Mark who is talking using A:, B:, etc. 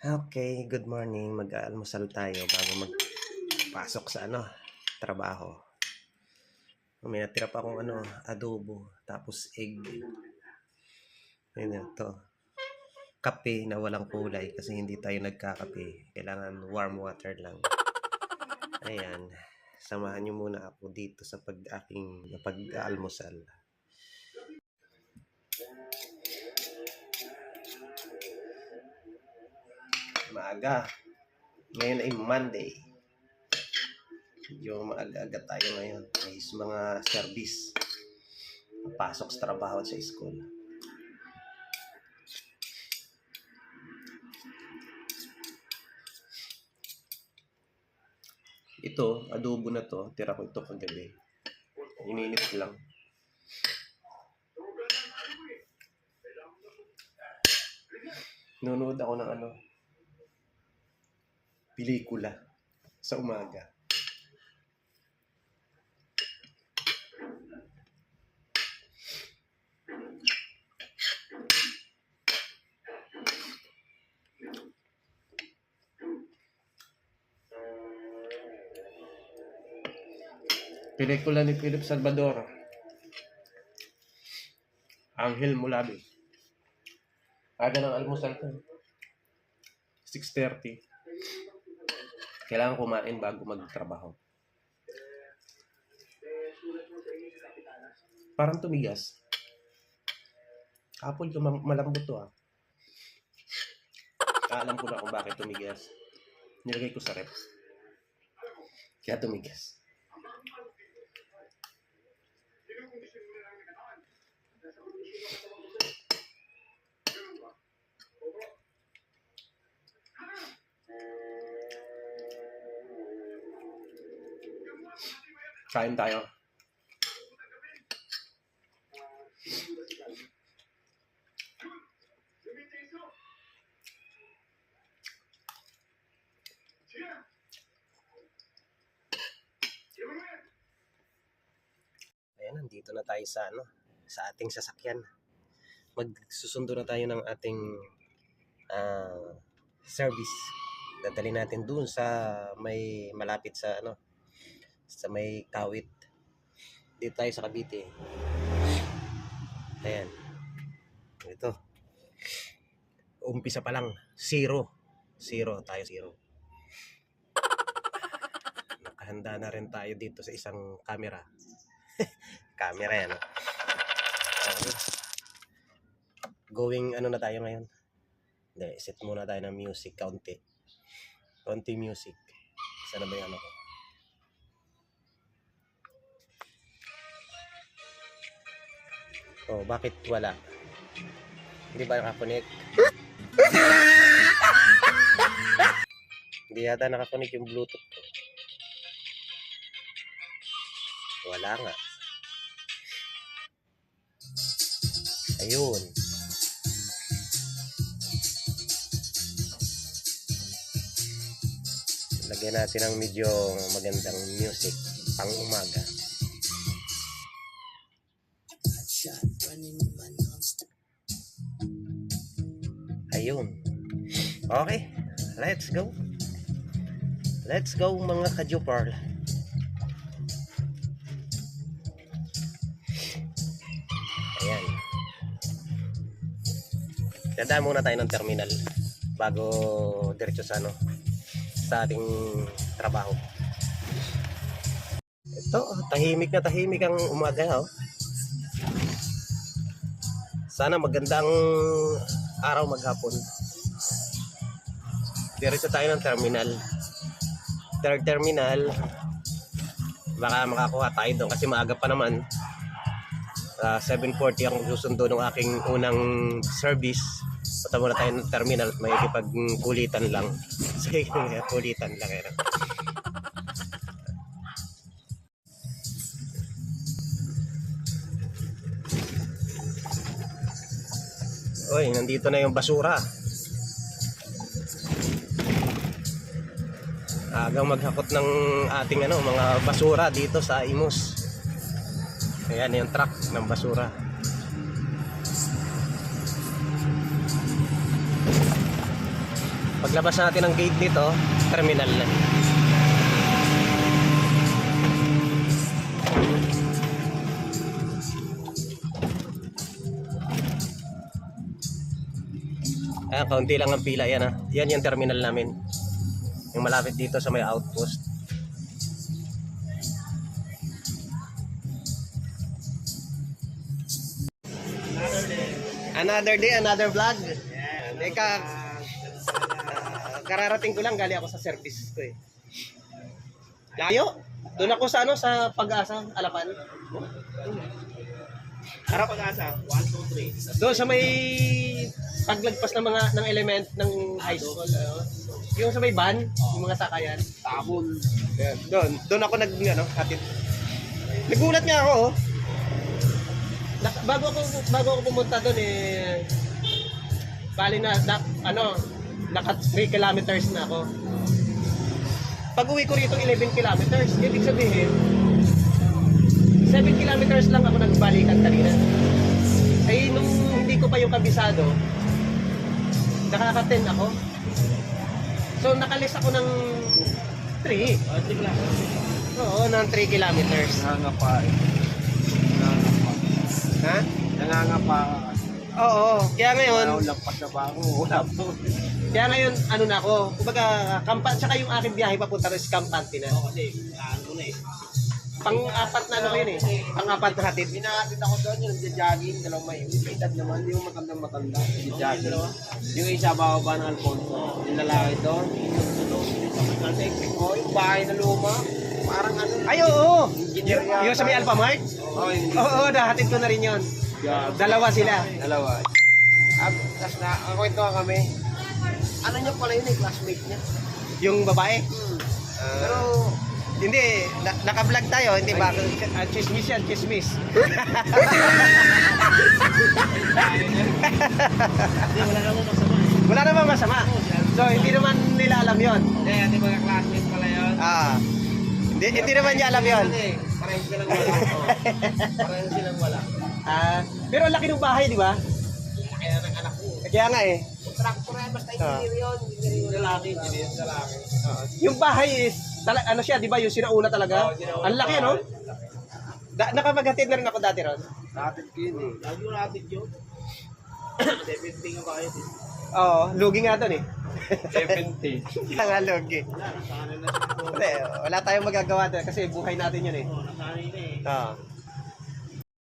A: Okay, good morning. Mag-aalmusal tayo bago magpasok sa trabaho. May natira pa akong adobo, tapos egg. Ayun to. Kape na walang kulay kasi hindi tayo nagkakape. Kailangan warm water lang. Ayan. Samahan niyo muna ako dito sa aking pag-aalmusal. Maaga. Ngayon ay Monday. Medyo maaga tayo ngayon. May mga service. Pasok sa trabaho at sa school. Ito, adobo na to. Tira ko ito kagabi. Ininit lang. Nunood ako ng pelikula sa umaga. Pelikula ni Philip Salvador. Anghel Mulabi. Aga ng almusal ko. 6:30. Kailangan kumain bago magtrabaho. Parang tumigas. Kapon ko malambot to Alam ko na kung bakit tumigas. Nilagay ko sa rep. Kaya tumigas. Kain tayo. Ayan, nandito na tayo sa ating sasakyan. Magsusundo na tayo ng ating service. Dadali natin dun sa may malapit sa sa may Kawit. Dito tayo sa Cavite. Ayan. Ito. Umpisa pa lang. Zero tayo. Nakahanda na rin tayo dito sa isang camera. Camera yan. Going na tayo ngayon. Hindi, set muna tayo ng music. Konti music. Sana ba yung ko? Oh, bakit wala? Hindi ba nakakonect? Hindi yata nakakonect yung Bluetooth ko. Wala nga. Ayun. Lagyan natin ng medyo magandang music pang umaga. Ayun. Okay. Let's go. Let's go mga ka-Jupar. Ayan. Dadaan muna tayo ng terminal bago diretso sa sa ating trabaho. Ito, tahimik na tahimik ang umaga Sana magandang araw maghapon. Diretso tayo ng terminal. Third terminal. Baka makakuha tayo doon kasi maaga pa naman. 7:40 ang susundo ng aking unang service. Punta muna tayo ng terminal at may ikipagkulitan lang. Sige, kulitan lang. Oy, nandito na yung basura. Agang maghakot ng ating mga basura dito sa Imus. Ayan yung truck ng basura. Paglabas natin ng gate nito, terminal na. Ayan, kaunti lang ang pila yan ha. Yan yung terminal namin. Yung malapit dito sa may outpost. Another day, another vlog. Teka, kararating ko lang, galing ako sa service ko eh. Layo. Doon ako sa ano, sa Pag-asa, Alapan.
B: Harap Pag-asa, 1, 2, 3.
A: Doon sa may paglagpas ng mga ng element ng high school. Yung sa may van, yung mga sakayan.
B: Tabon.
A: Doon ako hatid. Nagulat nga ako oh. Bago ako pumunta doon eh bali naka 3 kilometers na ako. Pag uwi ko rito 11 kilometers, ibig sabihin 7 kilometers lang ako nagbalikan kanina. Ay nung hindi ko pa yung kabisado, nakaka-10 ako. So nakalis ako ng 3. Oo, ng 3 kilometers.
B: Nangangapa eh. Nangangapa.
A: Ha?
B: Nangangapa.
A: Oo, kaya ngayon,
B: Wala lampas na ba ako? Wala po.
A: kaya ngayon ano na ako, kumbaga tsaka yung aking biyahe papunta rin sa Kampante na.
B: Oo, kasi ano na eh.
A: Pang-apat na ano ko yun eh. Pang-apat na hatid.
B: Binahatid ako doon yung nagja-jogging, dalawang may edad naman, yung matandang-matanda. Nagja-jogging. Yung isa bababa ng Alfonso. Yung lalaki doon, yung electric ko, yung bahay na luma. Parang ano.
A: Ay, oo!
B: Engineer yata.
A: Yung sa may Alphamart?
B: Oo, yung
A: Oo, nahatid ko na rin yun. Dalawa sila.
B: Dalawa. Tapos ang kwento nga kami, ano niya pala yun eh, classmate niya.
A: Yung babae.
B: Pero,
A: Hindi, naka-vlog tayo, hindi ba? Chismis yan, chismis. Wala namang masama. So, hindi naman nila alam yon.
B: hindi mga classmate pala yun.
A: Hindi naman niya alam yon.
B: Parang silang wala. Parang silang wala.
A: Pero ang laki ng bahay, di ba?
B: Kaya ng anak ko.
A: Kaya nga eh.
B: Tractor yan, basta engineer yun. Lalaki, engineer, lalaki.
A: Yung bahay is, ano siya, di ba? Yung sinauna talaga. Ang laki, no? Nakapaghatid na rin ako dati ron.
B: Natin ko yun eh. Lagi mo natin yun. 17 nga ba yun eh?
A: Oo, lugi nga doon eh.
B: 70.
A: Kaya nga lugi.
B: Wala, nasanay na.
A: Wala tayong magagawa doon kasi buhay natin yun eh.
B: Nasanay na eh.
A: Oo.